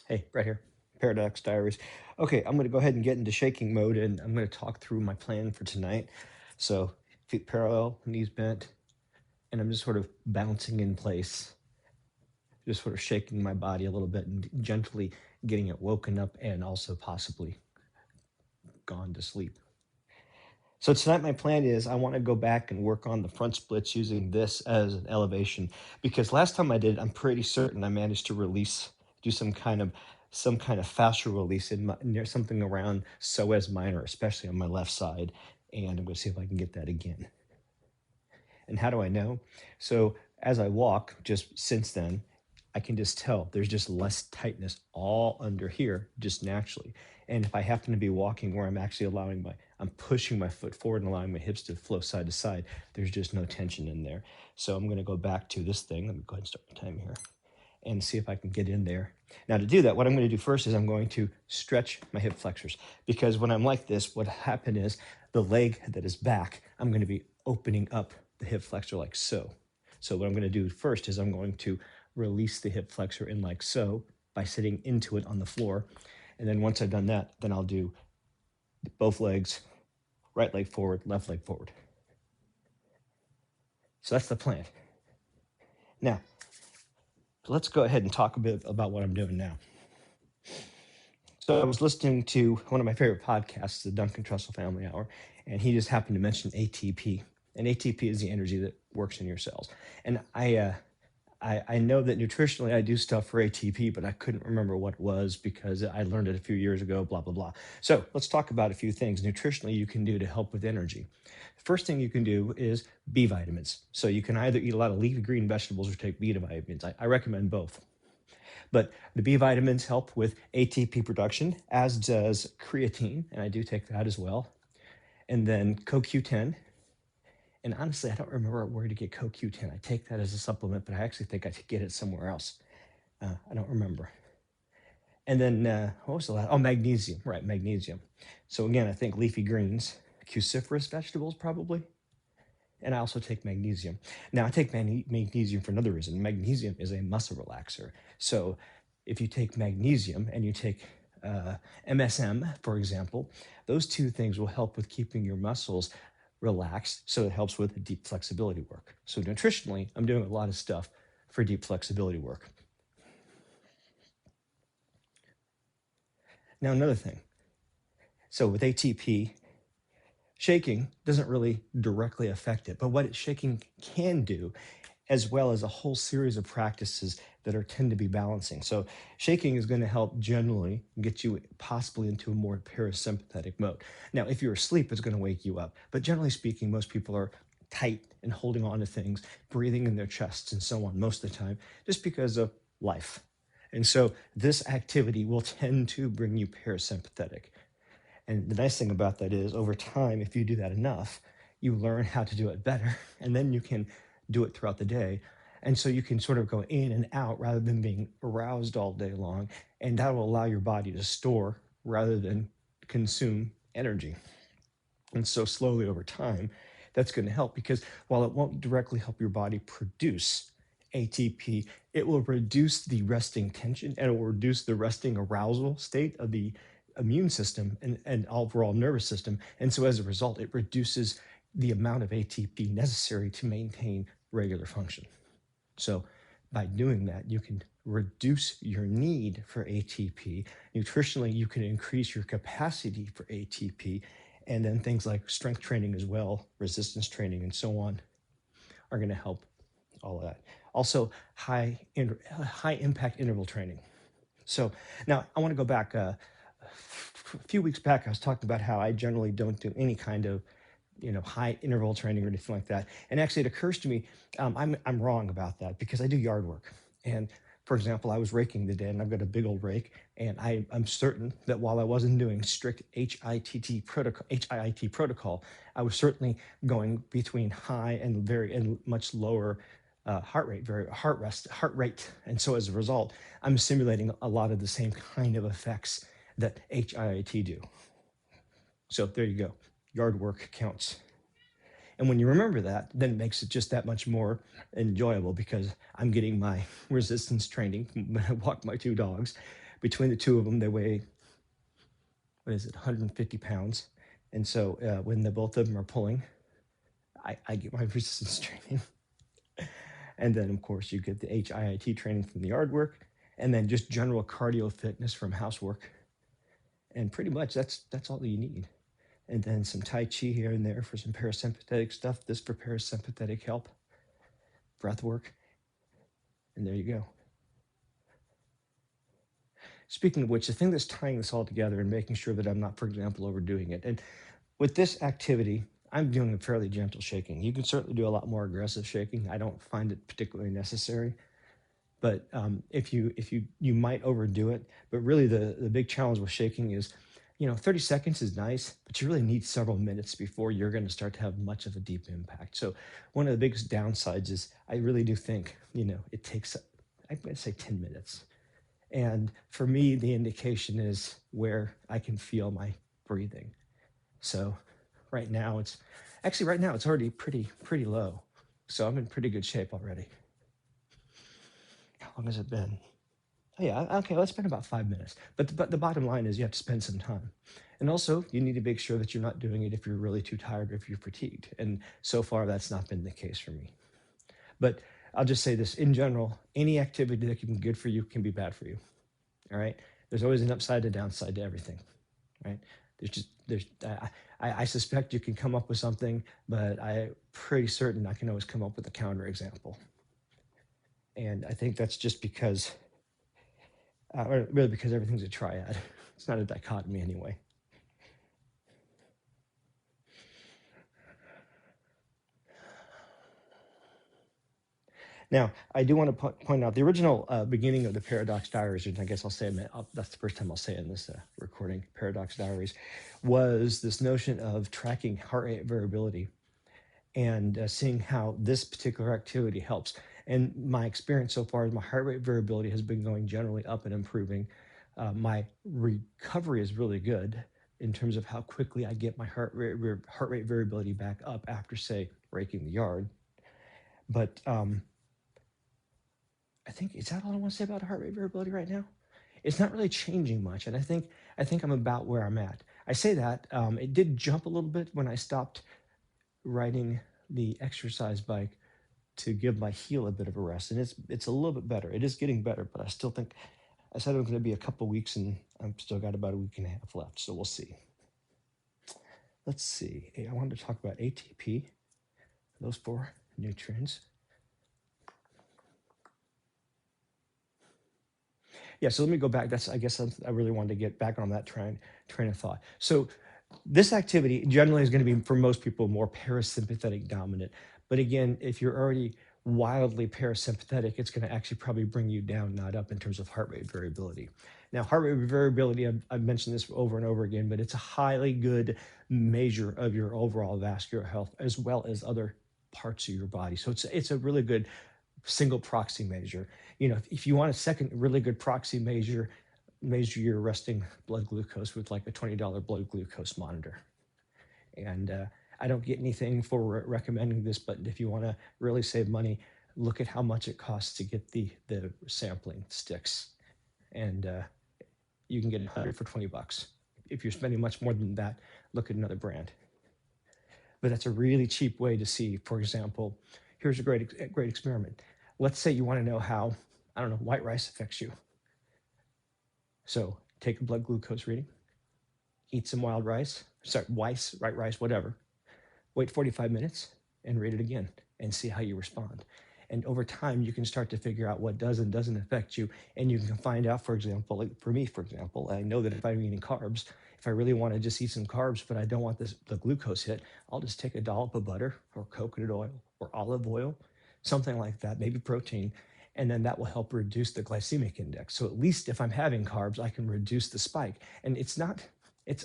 Hey, right here, Paradox Diaries. Okay, I'm going to go ahead and get into shaking mode, and I'm going to talk through my plan for tonight. So, feet parallel, knees bent, and I'm just sort of bouncing in place, just sort of shaking my body a little bit and gently getting it woken up and also possibly gone to sleep. So tonight my plan is I want to go back and work on the front splits using this as an elevation, because last time I did, I'm pretty certain I managed to do some kind of fascial release near something around psoas minor, especially on my left side, and I'm going to see if I can get that again. And how do I know? So as I walk, just since then, I can just tell there's just less tightness all under here just naturally. And if I happen to be walking where I'm pushing my foot forward and allowing my hips to flow side to side, there's just no tension in there. So I'm going to go back to this thing. Let me go ahead and start my time here and see if I can get in there. Now to do that, what I'm going to do first is I'm going to stretch my hip flexors, because when I'm like this, what happened is the leg that is back, I'm going to be opening up the hip flexor like so. So what I'm going to do first is I'm going to release the hip flexor in like so by sitting into it on the floor. And then once I've done that, then I'll do both legs, right leg forward, left leg forward. So that's the plan. Now, let's go ahead and talk a bit about what I'm doing now. So I was listening to one of my favorite podcasts, the Duncan Trussell Family Hour, and he just happened to mention ATP. And ATP is the energy that works in your cells. And I know that nutritionally I do stuff for ATP, but I couldn't remember what it was because I learned it a few years ago, blah, blah, blah. So let's talk about a few things nutritionally you can do to help with energy. The first thing you can do is B vitamins. So you can either eat a lot of leafy green vegetables or take B vitamins. I recommend both. But the B vitamins help with ATP production, as does creatine, and I do take that as well. And then CoQ10. And honestly, I don't remember where to get CoQ10. I take that as a supplement, but I actually think I could get it somewhere else. I don't remember. And then, what was the last? Oh, magnesium, right, magnesium. So again, I think leafy greens, cruciferous vegetables probably. And I also take magnesium. Now, I take magnesium for another reason. Magnesium is a muscle relaxer. So if you take magnesium and you take MSM, for example, those two things will help with keeping your muscles relaxed, so it helps with deep flexibility work. So nutritionally, I'm doing a lot of stuff for deep flexibility work. Now, another thing. So with ATP, shaking doesn't really directly affect it, but what shaking can do, as well as a whole series of practices that tend to be balancing. So shaking is going to help generally get you possibly into a more parasympathetic mode. Now, if you're asleep, it's going to wake you up. But generally speaking, most people are tight and holding on to things, breathing in their chests and so on most of the time, just because of life. And so this activity will tend to bring you parasympathetic. And the nice thing about that is over time, if you do that enough, you learn how to do it better, and then you can do it throughout the day. And so you can sort of go in and out rather than being aroused all day long. And that will allow your body to store rather than consume energy. And so slowly over time, that's going to help, because while it won't directly help your body produce ATP, it will reduce the resting tension and it will reduce the resting arousal state of the immune system and overall nervous system. And so as a result, it reduces the amount of ATP necessary to maintain regular function. So by doing that, you can reduce your need for ATP. Nutritionally, you can increase your capacity for ATP. And then things like strength training as well, resistance training, and so on are going to help all of that. Also, high impact interval training. So now I want to go back. A few weeks back, I was talking about how I generally don't do any kind of high interval training or anything like that. And actually, it occurs to me I'm wrong about that, because I do yard work. And for example, I was raking today, and I've got a big old rake, and I'm certain that while I wasn't doing strict HIIT protocol, I was certainly going between high and much lower heart rate. And so as a result, I'm simulating a lot of the same kind of effects that HIIT do. So there you go. Yard work counts. And when you remember that, then it makes it just that much more enjoyable, because I'm getting my resistance training when I walk my two dogs, between the two of them, they weigh, what is it, 150 pounds. And so when the both of them are pulling, I get my resistance training. And then, of course, you get the HIIT training from the yard work, and then just general cardio fitness from housework. And pretty much that's all that you need. And then some Tai Chi here and there for some parasympathetic stuff. This for parasympathetic help, breath work. And there you go. Speaking of which, the thing that's tying this all together and making sure that I'm not, for example, overdoing it. And with this activity, I'm doing a fairly gentle shaking. You can certainly do a lot more aggressive shaking. I don't find it particularly necessary. But if you might overdo it. But really the big challenge with shaking is, 30 seconds is nice, but you really need several minutes before you're going to start to have much of a deep impact. So one of the biggest downsides is I really do think, it takes, I'm going to say 10 minutes. And for me, the indication is where I can feel my breathing. So right now it's already pretty low. So I'm in pretty good shape already. How long has it been? Oh yeah, okay, let's spend about 5 minutes. But the bottom line is you have to spend some time. And also you need to make sure that you're not doing it if you're really too tired or if you're fatigued. And so far that's not been the case for me. But I'll just say this, in general, any activity that can be good for you can be bad for you. All right. There's always an upside and downside to everything. Right. I suspect you can come up with something, but I'm pretty certain I can always come up with a counterexample. And I think that's just because, or really because everything's a triad. It's not a dichotomy anyway. Now, I do want to point out the original beginning of the Paradox Diaries, and I guess I'll say that's the first time I'll say it in this recording, Paradox Diaries, was this notion of tracking heart rate variability and seeing how this particular activity helps. And my experience so far is my heart rate variability has been going generally up and improving. My recovery is really good in terms of how quickly I get my heart rate variability back up after, say, raking the yard. But I think, is that all I want to say about heart rate variability right now? It's not really changing much, and I think I'm about where I'm at. I say that it did jump a little bit when I stopped riding the exercise bike to give my heel a bit of a rest, and it's a little bit better. It is getting better, but I still think I said it was going to be a couple weeks, and I've still got about a week and a half left, so we'll see. Let's see. I wanted to talk about ATP, those 4 nutrients. Yeah, so let me go back. I really wanted to get back on that train of thought. So this activity generally is going to be, for most people, more parasympathetic dominant. But again, if you're already wildly parasympathetic, it's going to actually probably bring you down, not up, in terms of heart rate variability. Now, heart rate variability, I've mentioned this over and over again, but it's a highly good measure of your overall vascular health as well as other parts of your body. So it's a really good single proxy measure. If you want a second really good proxy measure your resting blood glucose with like a $20 blood glucose monitor. And I don't get anything for recommending this, but if you want to really save money, look at how much it costs to get the sampling sticks. And you can get 100 for $20. If you're spending much more than that, look at another brand. But that's a really cheap way to see, for example, here's a great experiment. Let's say you want to know how, white rice affects you. So take a blood glucose reading, eat some white rice, whatever. Wait 45 minutes and read it again and see how you respond. And over time, you can start to figure out what does and doesn't affect you. And you can find out, for example, like for me, I know that if I'm eating carbs, if I really want to just eat some carbs, but I don't want the glucose hit, I'll just take a dollop of butter or coconut oil or olive oil, something like that, maybe protein, and then that will help reduce the glycemic index. So at least if I'm having carbs, I can reduce the spike. And it's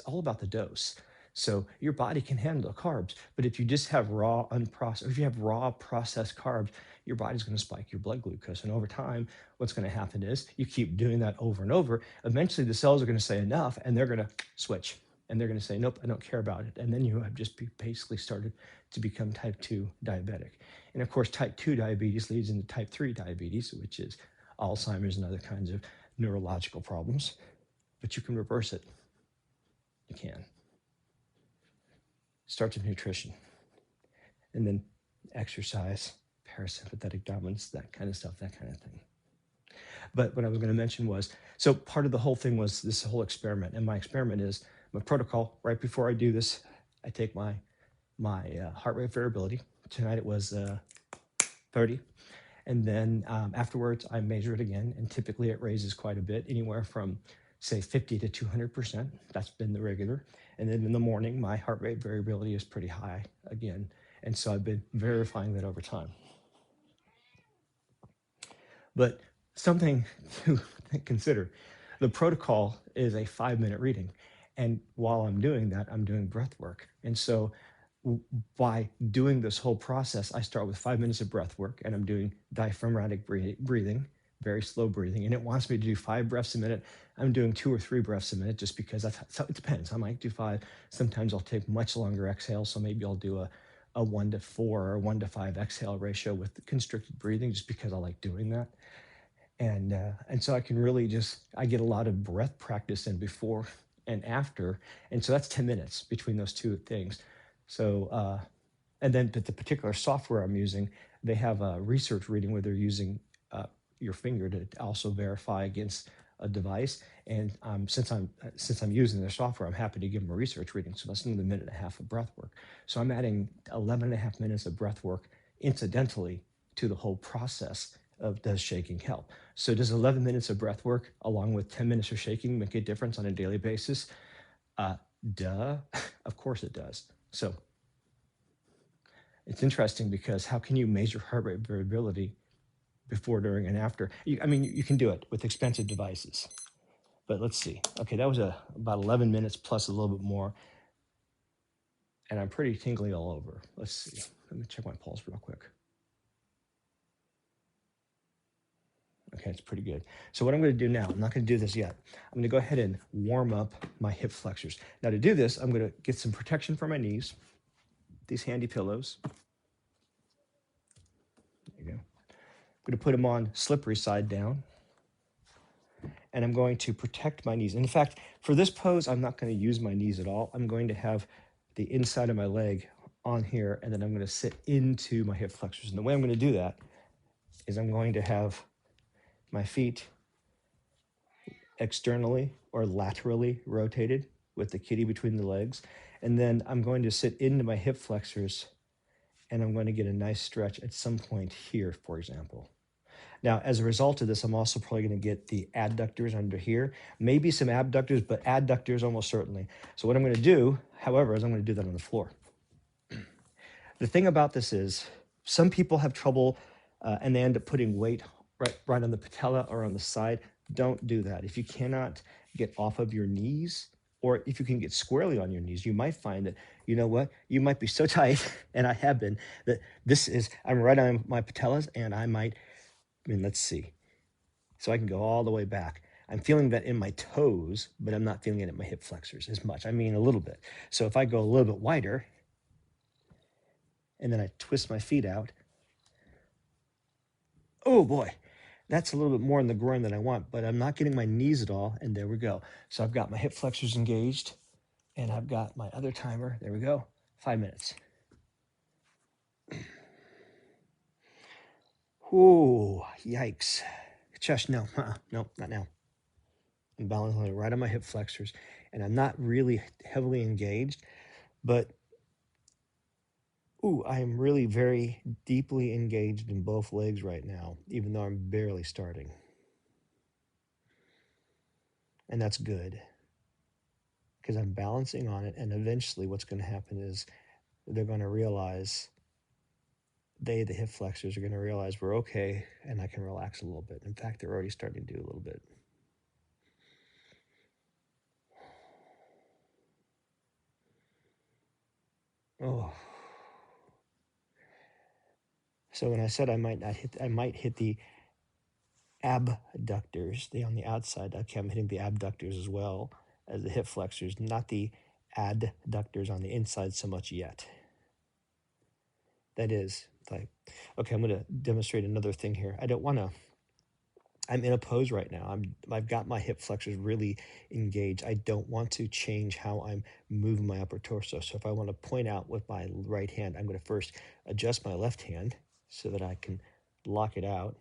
all about the dose. So your body can handle carbs, but if you just have raw processed carbs, your body's going to spike your blood glucose. And over time, what's going to happen is you keep doing that over and over. Eventually the cells are going to say enough, and they're going to switch. And they're going to say, nope, I don't care about it. And then you have just basically started to become type 2 diabetic. And of course, type 2 diabetes leads into type 3 diabetes, which is Alzheimer's and other kinds of neurological problems, but you can reverse it. You can. Starts with nutrition, and then exercise, parasympathetic dominance, that kind of stuff, that kind of thing. But what I was going to mention was, so part of the whole thing was this whole experiment, and my experiment is my protocol. Right before I do this, I take my heart rate variability. Tonight it was 30. And then afterwards, I measure it again, and typically it raises quite a bit, anywhere from, say, 50 to 200%. That's been the regular. And then in the morning, my heart rate variability is pretty high again. And so I've been verifying that over time. But something to consider, the protocol is a 5-minute reading. And while I'm doing that, I'm doing breath work. And so by doing this whole process, I start with 5 minutes of breath work, and I'm doing diaphragmatic breathing, very slow breathing. And it wants me to do 5 breaths a minute. I'm doing 2 or 3 breaths a minute just because it depends. I might do 5. Sometimes I'll take much longer exhales. So maybe I'll do a 1 to 4 or 1 to 5 exhale ratio with constricted breathing, just because I like doing that. And so I can really I get a lot of breath practice in before and after. And so that's 10 minutes between those two things. So, and then but the particular software I'm using, they have a research reading where they're using your finger to also verify against a device. And since I'm using their software, I'm happy to give them a research reading. So that's another 1.5 minutes of breath work. So I'm adding 11.5 minutes of breath work incidentally to the whole process of does shaking help. So does 11 minutes of breath work along with 10 minutes of shaking make a difference on a daily basis? Duh, of course it does. So it's interesting because how can you measure heart rate variability before, during, and after? You can do it with expensive devices. But let's see. Okay, that was about 11 minutes plus a little bit more. And I'm pretty tingly all over. Let's see. Let me check my pulse real quick. Okay, it's pretty good. So what I'm going to do now, I'm not going to do this yet. I'm going to go ahead and warm up my hip flexors. Now to do this, I'm going to get some protection for my knees. These handy pillows. There you go. I'm going to put them on slippery side down. And I'm going to protect my knees. And in fact, for this pose, I'm not going to use my knees at all. I'm going to have the inside of my leg on here, and then I'm going to sit into my hip flexors. And the way I'm going to do that is I'm going to have my feet externally or laterally rotated with the kitty between the legs. And then I'm going to sit into my hip flexors, and I'm going to get a nice stretch at some point here, for example. Now, as a result of this, I'm also probably going to get the adductors under here, maybe some abductors, but adductors almost certainly. So what I'm going to do, however, is I'm going to do that on the floor. The thing about this is some people have trouble and they end up putting weight right on the patella or on the side. Don't do that. If you cannot get off of your knees, or if you can get squarely on your knees, you might find that, you know what, you might be so tight, and I have been, that I'm right on my patellas, and let's see. So I can go all the way back. I'm feeling that in my toes, but I'm not feeling it in my hip flexors as much. I mean, a little bit. So if I go a little bit wider, and then I twist my feet out, oh boy, that's a little bit more in the groin than I want, but I'm not getting my knees at all, and there we go. So I've got my hip flexors engaged, and I've got my other timer. There we go, 5 minutes. Ooh, yikes. Chest, no, no, not now. I'm balancing right on my hip flexors, and I'm not really heavily engaged, but I am really very deeply engaged in both legs right now, even though I'm barely starting. And that's good, because I'm balancing on it, and eventually what's going to happen is they're going to realize, the hip flexors are going to realize we're okay, and I can relax a little bit. In fact, they're already starting to do a little bit. Oh. So when I said I might hit the abductors, on the outside. Okay, I'm hitting the abductors as well as the hip flexors, not the adductors on the inside so much yet. That is, okay, I'm going to demonstrate another thing here. I don't want to I'm in a pose right now. I've got my hip flexors really engaged. I don't want to change how I'm moving my upper torso. So if I want to point out with my right hand, I'm going to first adjust my left hand so that I can lock it out.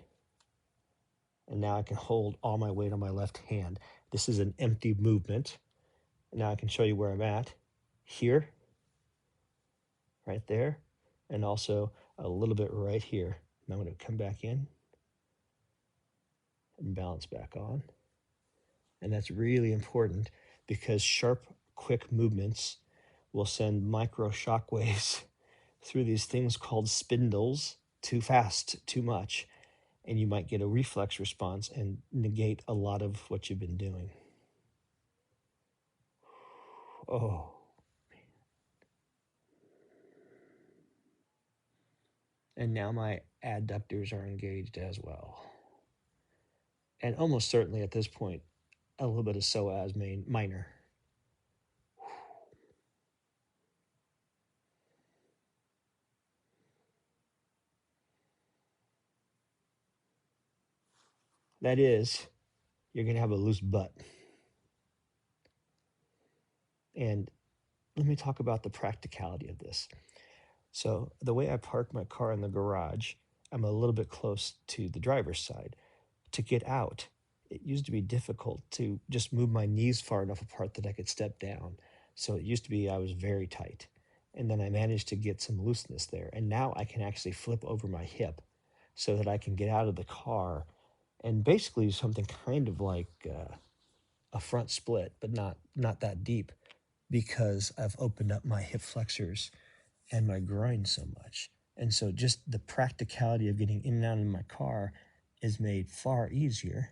And now I can hold all my weight on my left hand. This is an empty movement. Now I can show you where I'm at. Here, right there, and also a little bit right here. Now I'm going to come back in and balance back on. And that's really important because sharp, quick movements will send micro shock waves through these things called spindles too fast, too much, and you might get a reflex response and negate a lot of what you've been doing. Oh. And now my adductors are engaged as well. And almost certainly at this point, a little bit of psoas minor. That is, you're going to have a loose butt. And let me talk about the practicality of this. So the way I park my car in the garage, I'm a little bit close to the driver's side. To get out, it used to be difficult to just move my knees far enough apart that I could step down. So it used to be I was very tight. And then I managed to get some looseness there. And now I can actually flip over my hip so that I can get out of the car and basically do something kind of like a front split, but not that deep because I've opened up my hip flexors and my groin so much. And so just the practicality of getting in and out of my car is made far easier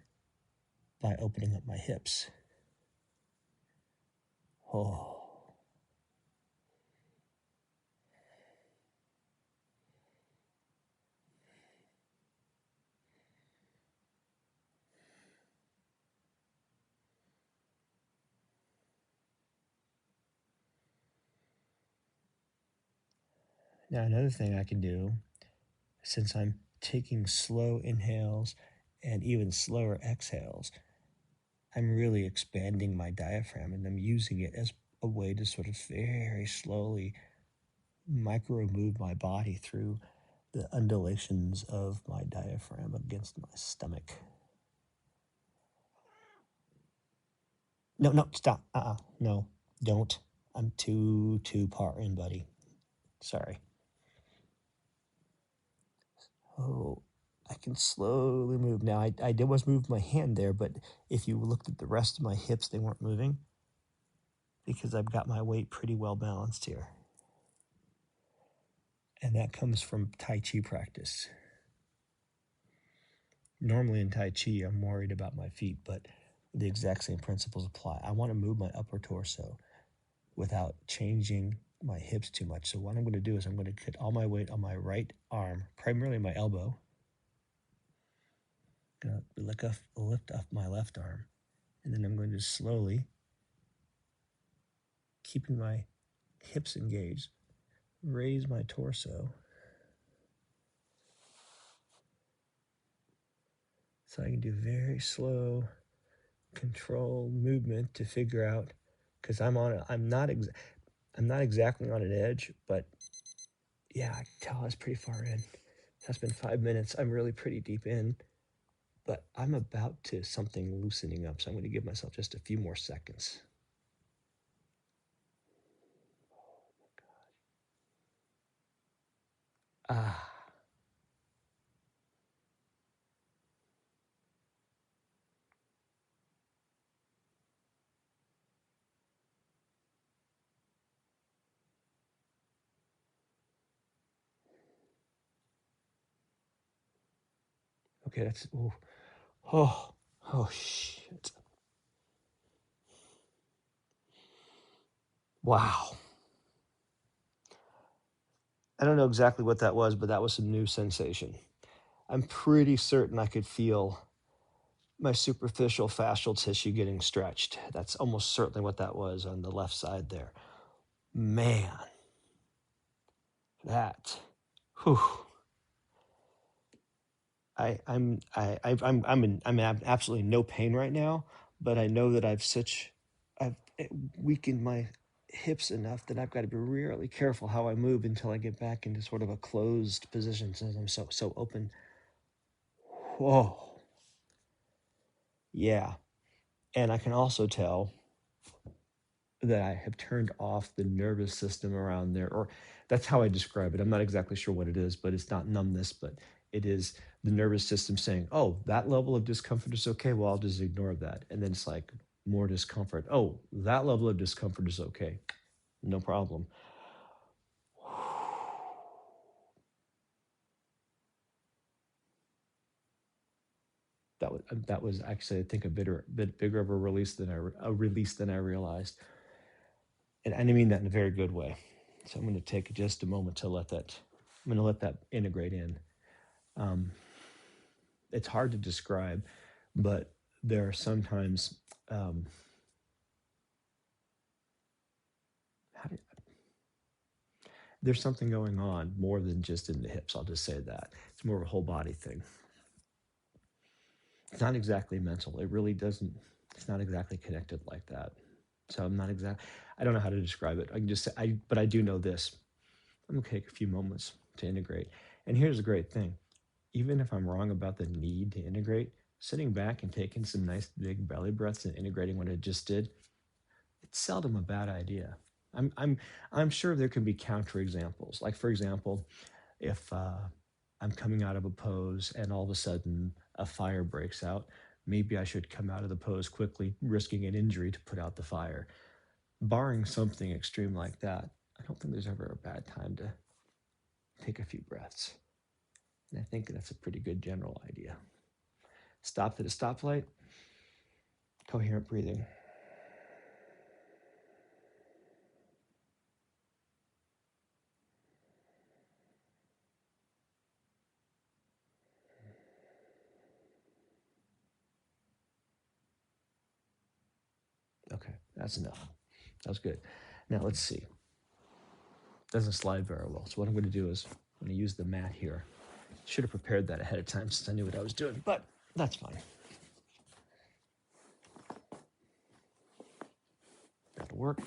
by opening up my hips. Oh. Now another thing I can do, since I'm taking slow inhales and even slower exhales, I'm really expanding my diaphragm and I'm using it as a way to sort of very slowly micro move my body through the undulations of my diaphragm against my stomach. No, stop. No, don't. I'm too far in, buddy. Sorry. Oh, I can slowly move. Now, I did was move my hand there, but if you looked at the rest of my hips, they weren't moving because I've got my weight pretty well balanced here. And that comes from Tai Chi practice. Normally in Tai Chi, I'm worried about my feet, but the exact same principles apply. I want to move my upper torso without changing my hips too much. So what I'm going to do is I'm going to put all my weight on my right arm, primarily my elbow. I'm going to lift up my left arm, and then I'm going to slowly, keeping my hips engaged, raise my torso so I can do very slow, controlled movement to figure out, because I'm not exactly on an edge, but yeah, I can tell I was pretty far in. That's been 5 minutes. I'm really pretty deep in, but I'm about to something loosening up, so I'm going to give myself just a few more seconds. Ah. Okay, that's, oh, shit. Wow. I don't know exactly what that was, but that was a new sensation. I'm pretty certain I could feel my superficial fascial tissue getting stretched. That's almost certainly what that was on the left side there. Man, that, whew. I'm in absolutely no pain right now, but I know that I've weakened my hips enough that I've got to be really careful how I move until I get back into sort of a closed position since I'm so open. Whoa, yeah, and I can also tell that I have turned off the nervous system around there, or that's how I describe it. I'm not exactly sure what it is, but it's not numbness, but it is the nervous system saying, oh, that level of discomfort is okay. Well, I'll just ignore that. And then it's like more discomfort. Oh, that level of discomfort is okay. No problem. That was actually, I think, bit bigger of a release than I realized, and I mean that in a very good way. So I'm going to take just a moment to let that. I'm going to let that integrate in. Um, it's hard to describe, but there are sometimes um, how do, there's something going on more than just in the hips. I'll just say that it's more of a whole body thing. It's not exactly mental. It really doesn't. It's not exactly connected like that. So I'm not exact. I don't know how to describe it. I can just say, but I do know this. I'm gonna take a few moments to integrate. And here's the great thing: even if I'm wrong about the need to integrate, sitting back and taking some nice big belly breaths and integrating what I just did, it's seldom a bad idea. I'm I'm I'm sure there can be counterexamples. Like for example, if I'm coming out of a pose and all of a sudden a fire breaks out, maybe I should come out of the pose quickly, risking an injury to put out the fire. Barring something extreme like that, I don't think there's ever a bad time to take a few breaths. And I think that's a pretty good general idea. Stop at a stoplight, coherent breathing. Okay, that's enough. That was good. Now let's see. Doesn't slide very well. So what I'm going to do is I'm going to use the mat here. Should have prepared that ahead of time since I knew what I was doing, but that's fine. That'll work.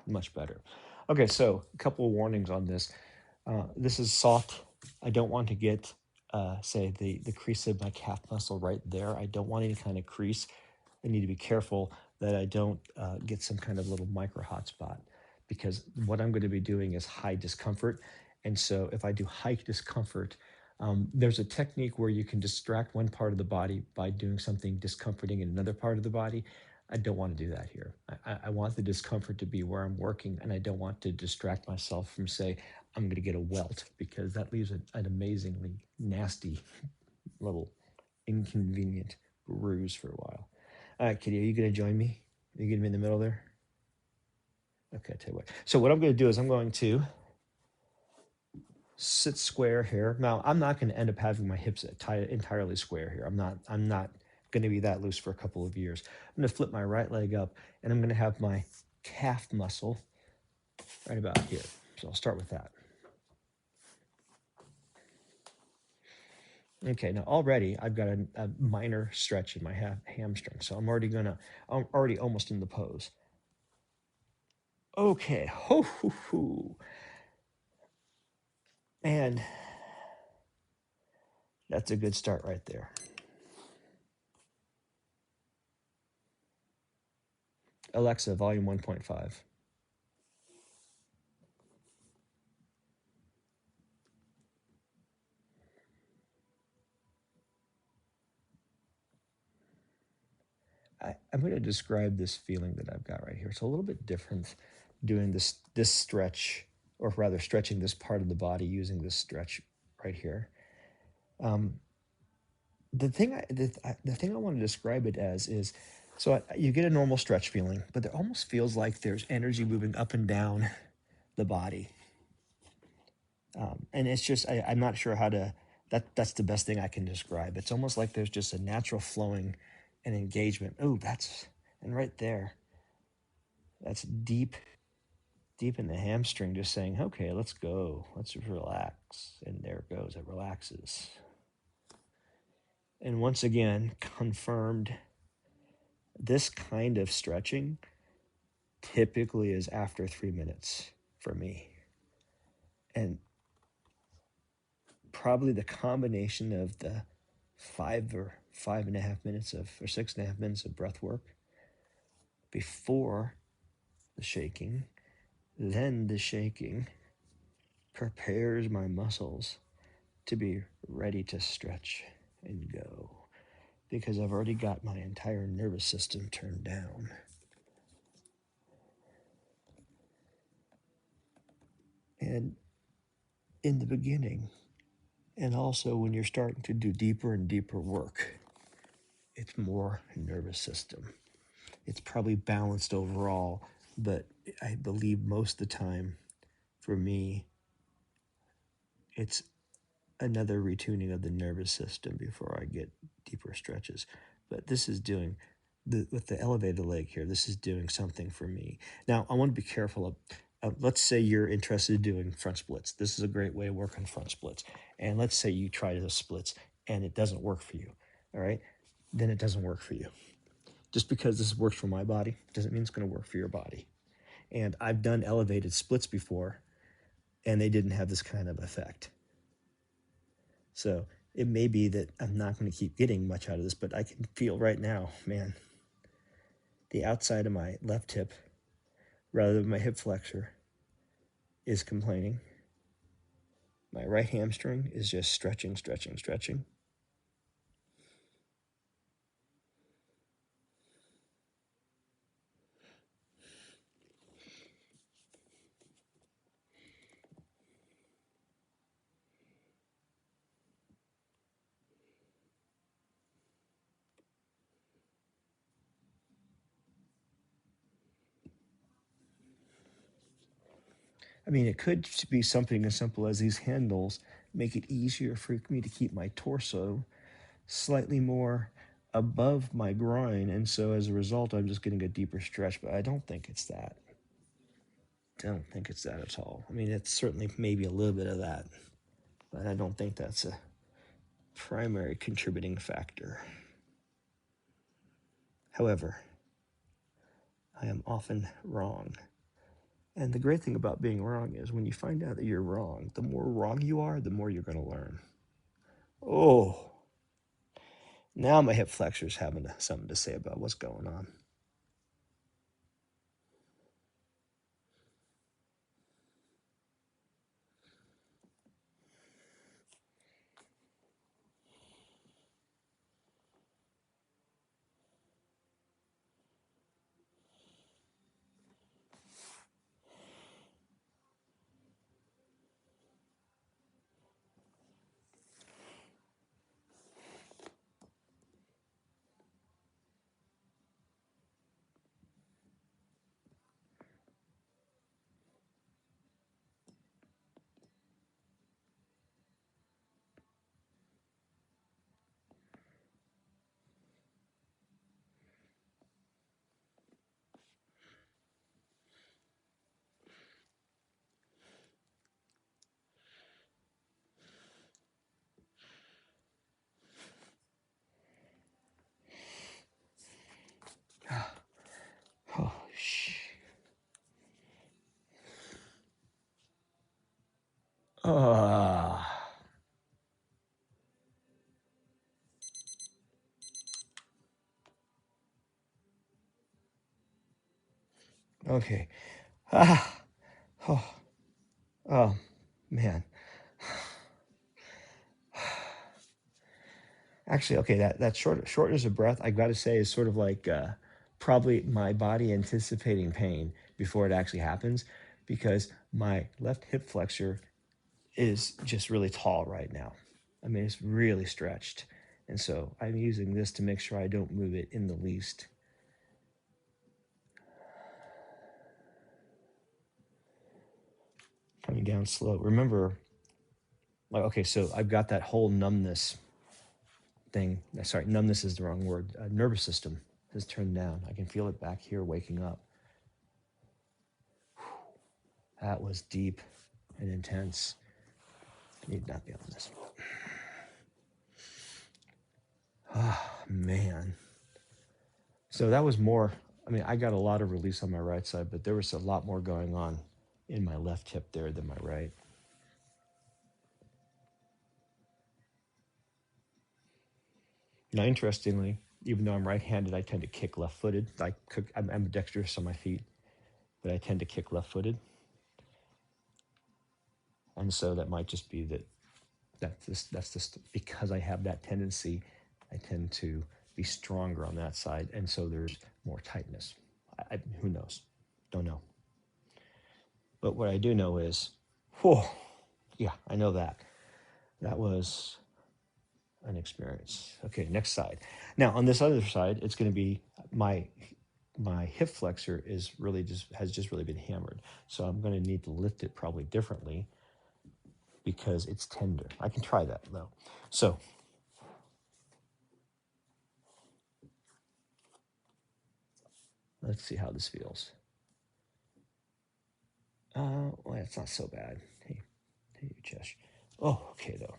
Much better. Okay, so a couple of warnings on this. This is soft. I don't want to get, say, the crease of my calf muscle right there. I don't want any kind of crease. I need to be careful that I don't get some kind of little micro hotspot, because what I'm going to be doing is high discomfort. And so if I do high discomfort, there's a technique where you can distract one part of the body by doing something discomforting in another part of the body. I don't want to do that here. I want the discomfort to be where I'm working, and I don't want to distract myself from, say, I'm going to get a welt, because that leaves an amazingly nasty little inconvenient bruise for a while. All right, Kitty, are you going to join me? Are you going to be in the middle there? Okay, I'll tell you what. So what I'm going to do is I'm going to sit square here. Now, I'm not going to end up having my hips entirely square here. I'm not going to be that loose for a couple of years. I'm going to flip my right leg up, and I'm going to have my calf muscle right about here. So I'll start with that. Okay, now already I've got a minor stretch in my hamstring, so I'm already almost in the pose. Okay, ho, ho, ho. And that's a good start right there. Alexa, volume 1.5. I'm going to describe this feeling that I've got right here. It's a little bit different doing this stretch, or rather stretching this part of the body using this stretch right here. Um, the thing I want to describe it as is, so you get a normal stretch feeling, but it almost feels like there's energy moving up and down the body, and it's just I'm not sure how to. That's the best thing I can describe. It's almost like there's just a natural flowing and engagement. Oh, and right there, that's deep deep in the hamstring, just saying, okay, let's go, let's relax. And there it goes, it relaxes. And once again, confirmed, this kind of stretching typically is after 3 minutes for me. And probably the combination of the 5.5 minutes or 6.5 minutes of breath work before the shaking, then the shaking prepares my muscles to be ready to stretch and go, because I've already got my entire nervous system turned down. And in the beginning, and also when you're starting to do deeper and deeper work, it's more nervous system. It's probably balanced overall, but I believe most of the time, for me, it's another retuning of the nervous system before I get deeper stretches. But this is doing, with the elevated leg here, this is doing something for me. Now, I want to be careful of, let's say you're interested in doing front splits. This is a great way of working front splits. And let's say you try the splits and it doesn't work for you, all right? Then it doesn't work for you. Just because this works for my body doesn't mean it's going to work for your body. And I've done elevated splits before, and they didn't have this kind of effect. So it may be that I'm not going to keep getting much out of this, but I can feel right now, man, the outside of my left hip, rather than my hip flexor, is complaining. My right hamstring is just stretching, stretching, stretching. I mean, it could be something as simple as these handles make it easier for me to keep my torso slightly more above my groin, and so as a result, I'm just getting a deeper stretch, but I don't think it's that. I don't think it's that at all. I mean, it's certainly maybe a little bit of that, but I don't think that's a primary contributing factor. However, I am often wrong. And the great thing about being wrong is when you find out that you're wrong, the more wrong you are, the more you're going to learn. Oh, now my hip flexor's having something to say about what's going on. Oh, shh. Okay. Oh, oh, man. Actually, okay, that shortness of breath, I got to say, is sort of like probably my body anticipating pain before it actually happens, because my left hip flexor is just really tall right now. I mean, it's really stretched. And so I'm using this to make sure I don't move it in the least. Coming down slow. Remember, like, okay, so I've got that whole numbness thing. Sorry, numbness is the wrong word. Nervous system has turned down. I can feel it back here waking up. That was deep and intense. Need not be on this. Oh, man. So that was more, I mean, I got a lot of release on my right side, but there was a lot more going on in my left hip there than my right. Now, interestingly, even though I'm right-handed, I tend to kick left-footed. I'm ambidextrous on my feet, but I tend to kick left-footed. And so that might just be that's just because I have that tendency, I tend to be stronger on that side. And so there's more tightness. Who knows? Don't know. But what I do know is, whoa, yeah, I know that. That was an experience. Okay, next side. Now on this other side, it's going to be my hip flexor has just really been hammered. So I'm going to need to lift it probably differently because it's tender. I can try that though. So let's see how this feels. Well, it's not so bad. Hey, your chest. Oh, okay though.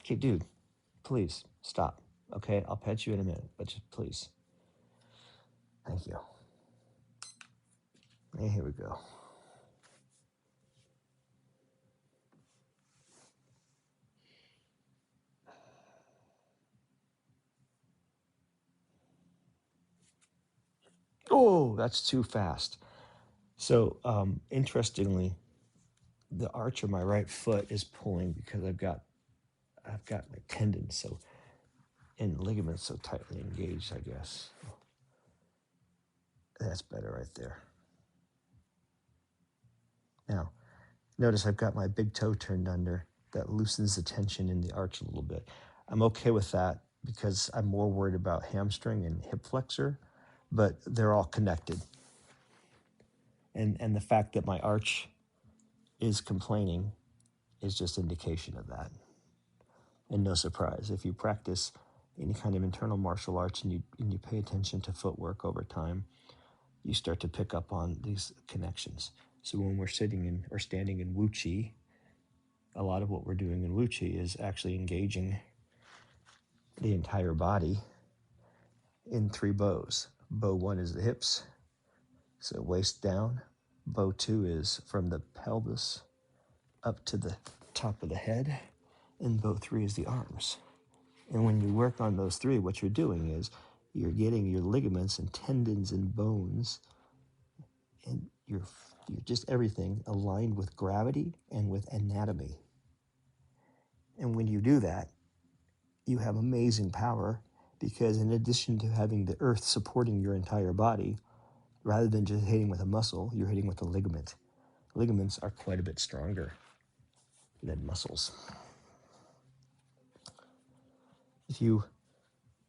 Okay, dude, please stop. Okay, I'll pet you in a minute, but just please. Thank you. And here we go. Oh, that's too fast. So, interestingly, the arch of my right foot is pulling because I've got my tendons and ligaments so tightly engaged, I guess. That's better right there. Now, notice I've got my big toe turned under. That loosens the tension in the arch a little bit. I'm okay with that because I'm more worried about hamstring and hip flexor, but they're all connected. And the fact that my arch is complaining is just indication of that. And no surprise, if you practice any kind of internal martial arts and you pay attention to footwork over time, you start to pick up on these connections. So when we're sitting in or standing in Wu Chi, a lot of what we're doing in Wu Chi is actually engaging the entire body in 3 bows. Bow 1 is the hips, so waist down. Bow 2 is from the pelvis up to the top of the head. And bow 3 is the arms. And when you work on those 3, what you're doing is you're getting your ligaments and tendons and bones and you're just everything aligned with gravity and with anatomy. And when you do that, you have amazing power because in addition to having the earth supporting your entire body, rather than just hitting with a muscle, you're hitting with a ligament. Ligaments are quite a bit stronger than muscles. If you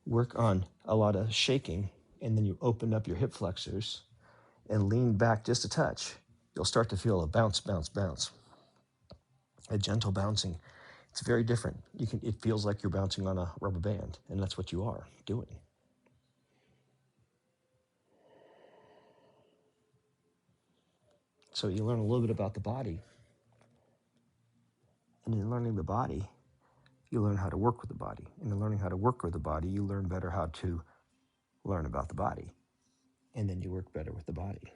work on a lot of shaking and then you open up your hip flexors and lean back just a touch, you'll start to feel a bounce, bounce, bounce. A gentle bouncing. It's very different. It feels like you're bouncing on a rubber band, and that's what you are doing. So you learn a little bit about the body. And in learning the body, you learn how to work with the body. And in learning how to work with the body, you learn better how to learn about the body. And then you work better with the body.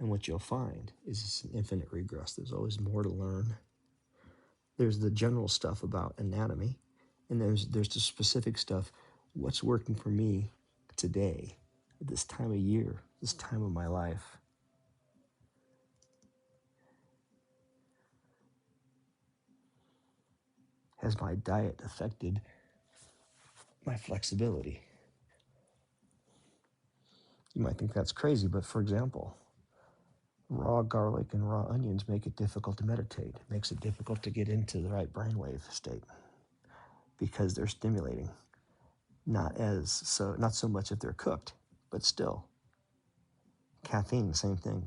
And what you'll find is it's an infinite regress. There's always more to learn. There's the general stuff about anatomy, and there's the specific stuff. What's working for me today, at this time of year, this time of my life? Has my diet affected my flexibility? You might think that's crazy, but for example, raw garlic and raw onions make it difficult to meditate. It makes it difficult to get into the right brainwave state because they're stimulating. Not so much if they're cooked, but still. Caffeine, same thing.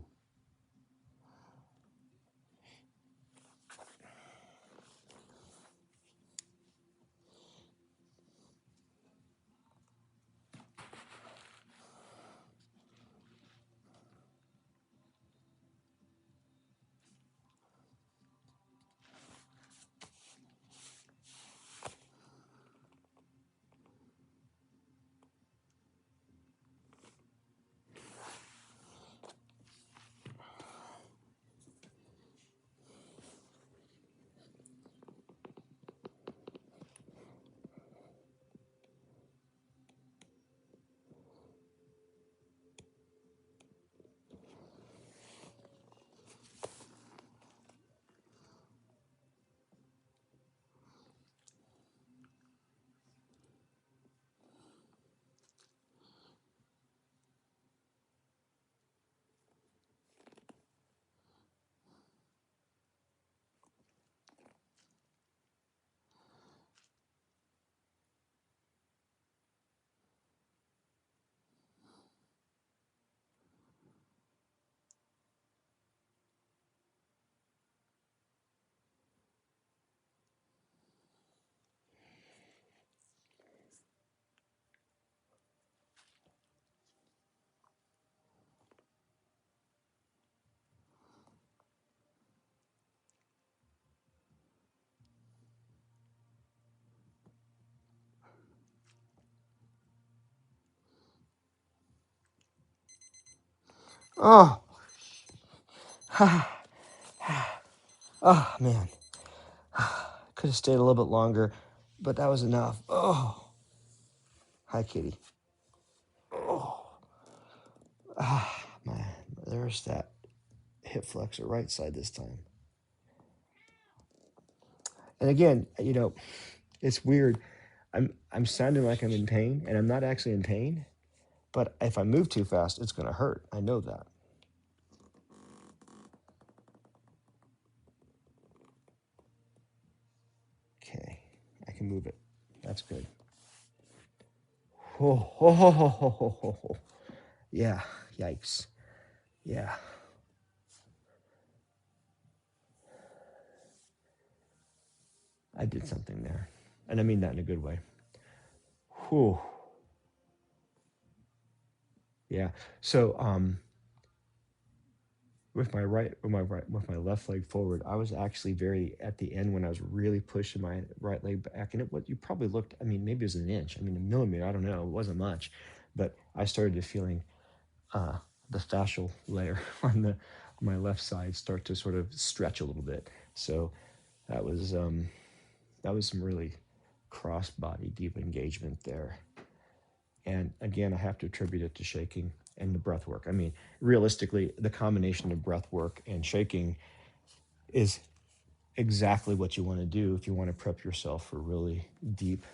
Oh, oh man. Could have stayed a little bit longer, but that was enough. Oh, hi, kitty. Oh, man. There's that hip flexor right side this time. And again, it's weird. I'm sounding like I'm in pain, and I'm not actually in pain. But if I move too fast, it's going to hurt. I know that. Okay, I can move it. That's good. Oh, oh, oh, oh, oh, oh, oh. Yeah, yikes. Yeah. I did something there. And I mean that in a good way. Whew. Yeah. So with my left leg forward, I was actually very at the end when I was really pushing my right leg back, and what you probably looked. I mean, maybe it was an inch. I mean, a millimeter. I don't know. It wasn't much, but I started to feeling uh, the fascial layer on my left side start to sort of stretch a little bit. So that was some really cross body deep engagement there. And again, I have to attribute it to shaking and the breath work. I mean, realistically, the combination of breath work and shaking is exactly what you want to do if you want to prep yourself for really deep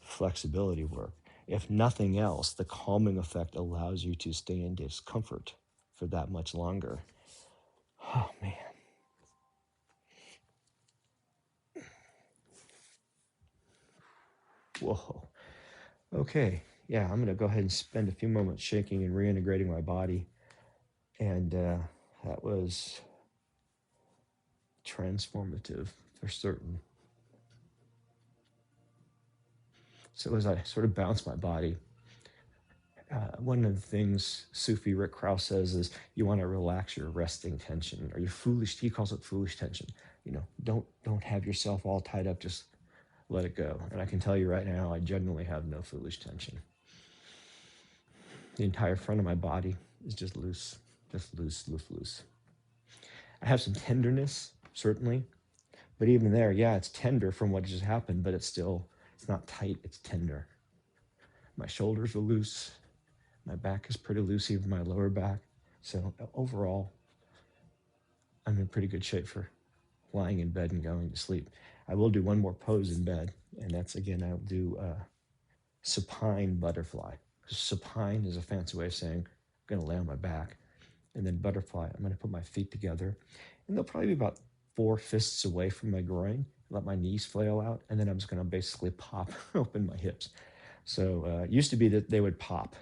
flexibility work. If nothing else, the calming effect allows you to stay in discomfort for that much longer. Oh, man. Whoa. Okay. Yeah, I'm going to go ahead and spend a few moments shaking and reintegrating my body. And that was transformative for certain. So as I sort of bounce my body, one of the things Sufi Rick Krause says is you want to relax your resting tension, or your foolish. He calls it foolish tension. Don't have yourself all tied up. Just let it go. And I can tell you right now, I genuinely have no foolish tension. The entire front of my body is just loose, loose. I have some tenderness, certainly, but even there, yeah, it's tender from what just happened, but it's not tight. It's tender. My shoulders are loose. My back is pretty loose, even my lower back. So overall, I'm in pretty good shape for lying in bed and going to sleep. I will do one more pose in bed, and that's again, I'll do supine butterfly. Supine is a fancy way of saying I'm going to lay on my back, and then butterfly, I'm going to put my feet together, and they'll probably be about 4 fists away from my groin, let my knees flail out, and then I'm just going to basically pop open my hips. So it used to be that they would pop.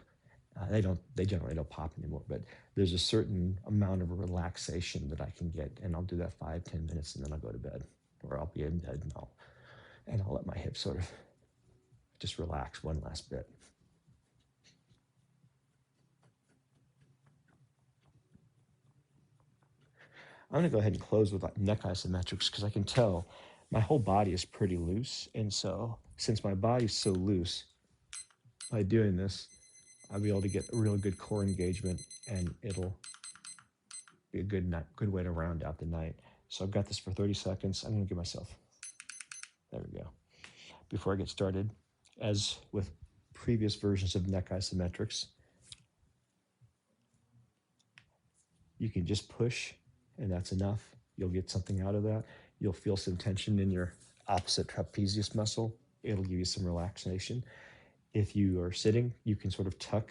They generally don't pop anymore, but there's a certain amount of relaxation that I can get, and I'll do that 5-10 minutes, and then I'll go to bed, or I'll be in bed, and I'll let my hips sort of just relax one last bit. I'm gonna go ahead and close with like neck isometrics because I can tell my whole body is pretty loose, and so since my body's so loose, by doing this, I'll be able to get a really good core engagement, and it'll be a good way to round out the night. So I've got this for 30 seconds. I'm gonna give myself, there we go. Before I get started, as with previous versions of neck isometrics, you can just push, and that's enough. You'll get something out of that. You'll feel some tension in your opposite trapezius muscle. It'll give you some relaxation. If you are sitting, you can sort of tuck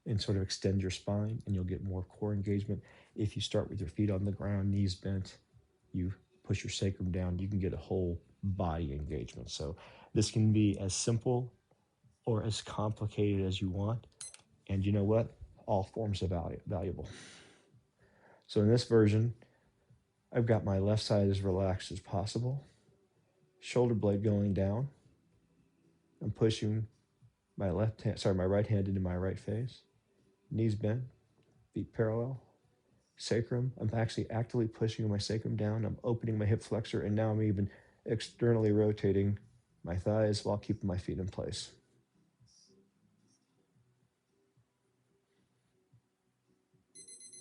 and sort of extend your spine, and you'll get more core engagement. If you start with your feet on the ground, knees bent, you push your sacrum down, you can get a whole body engagement. So this can be as simple or as complicated as you want. And you know what? All forms are valuable. So in this version, I've got my left side as relaxed as possible, shoulder blade going down. I'm pushing my my right hand into my right face, knees bent, feet parallel, sacrum. I'm actually actively pushing my sacrum down. I'm opening my hip flexor, and now I'm even externally rotating my thighs while keeping my feet in place.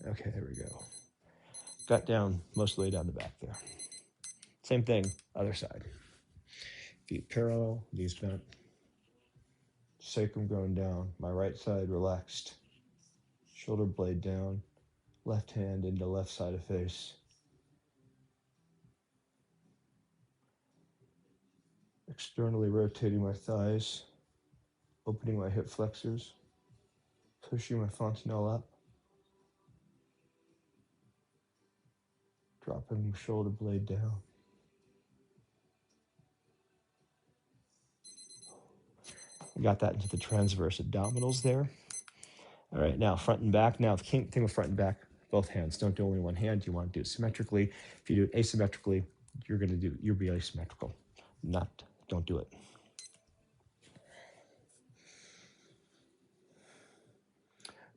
Okay, there we go. Got down most of the way down the back there. Same thing, other side. Feet parallel, knees bent. Sacrum going down. My right side relaxed. Shoulder blade down. Left hand into left side of face. Externally rotating my thighs. Opening my hip flexors. Pushing my fontanelle up. Dropping shoulder blade down. Got that into the transverse abdominals there. All right, now front and back. Now the thing with front and back, both hands. Don't do only one hand. You want to do it symmetrically. If you do it asymmetrically, you'll be asymmetrical. Don't do it.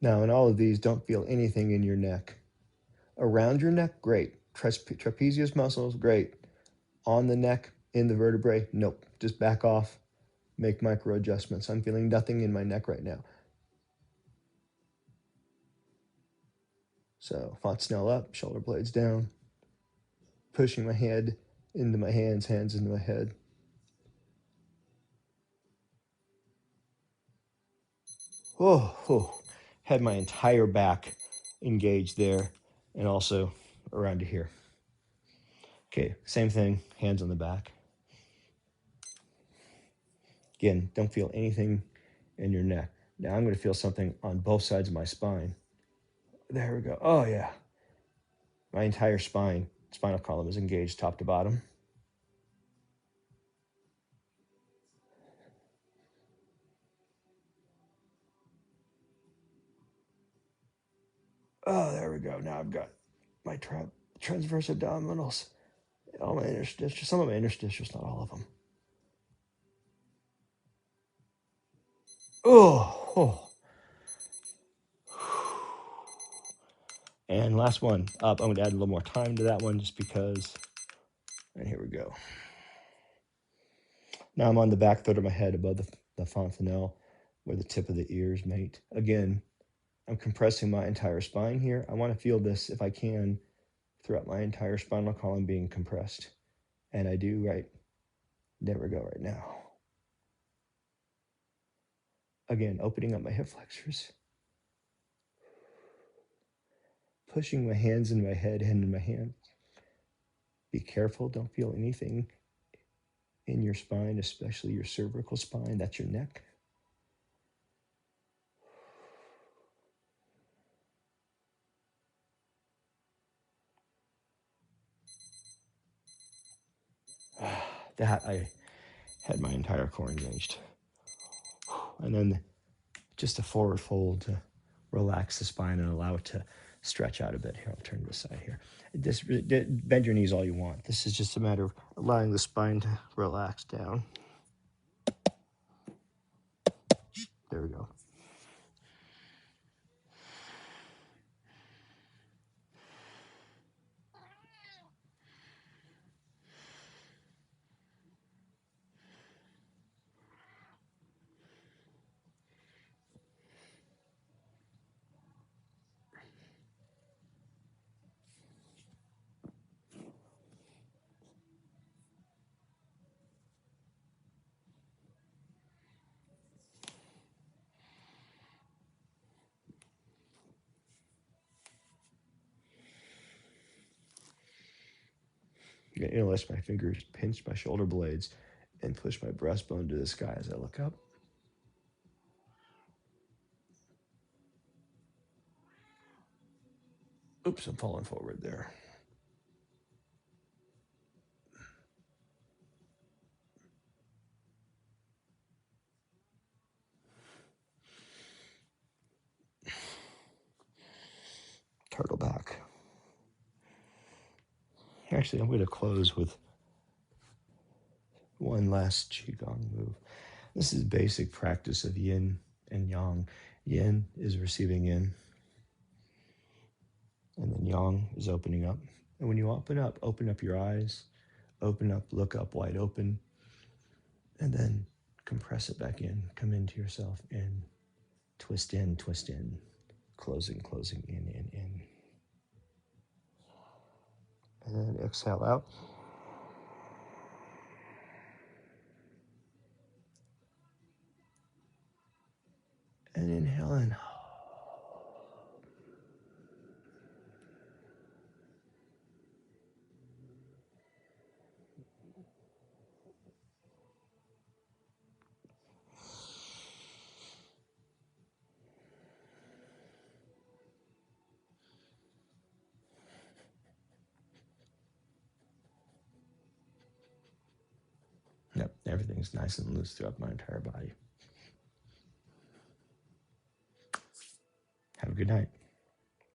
Now in all of these, don't feel anything in your neck. Around your neck, great. Trapezius muscles, great. On the neck, in the vertebrae, nope. Just back off, make micro adjustments. I'm feeling nothing in my neck right now. So fontanelle up, shoulder blades down, pushing my head into my hands into my head. Oh, had my entire back engaged there and also around to here. Okay, same thing, hands on the back. Again, don't feel anything in your neck. Now I'm going to feel something on both sides of my spine. There we go. Oh, yeah. My entire spinal column is engaged top to bottom. Oh, there we go. Now I've got my transverse abdominals, all my interstitials, some of my interstitials, not all of them. Oh. And last one up. I'm going to add a little more time to that one just because. And here we go. Now I'm on the back third of my head above the fontanelle where the tip of the ears meet. Again, I'm compressing my entire spine here. I want to feel this, if I can, throughout my entire spinal column being compressed. And I do right. There we go right now. Again, opening up my hip flexors. Pushing my hands into my head, hand in my hand. Be careful, don't feel anything in your spine, especially your cervical spine. That's your neck. That I had my entire core engaged. And then just a forward fold to relax the spine and allow it to stretch out a bit. Here, I'll turn to the side here. Bend your knees all you want. This is just a matter of allowing the spine to relax down. There we go. Interlace my fingers, pinch my shoulder blades, and push my breastbone to the sky as I look up. Oops, I'm falling forward there. Turtle back. Actually, I'm going to close with one last Qigong move. This is basic practice of yin and yang. Yin is receiving in, and then yang is opening up. And when you open up your eyes, open up, look up wide open, and then compress it back in, come into yourself, in, twist in, closing, in. And then exhale out. And inhale in. Yep, everything's nice and loose throughout my entire body. Have a good night.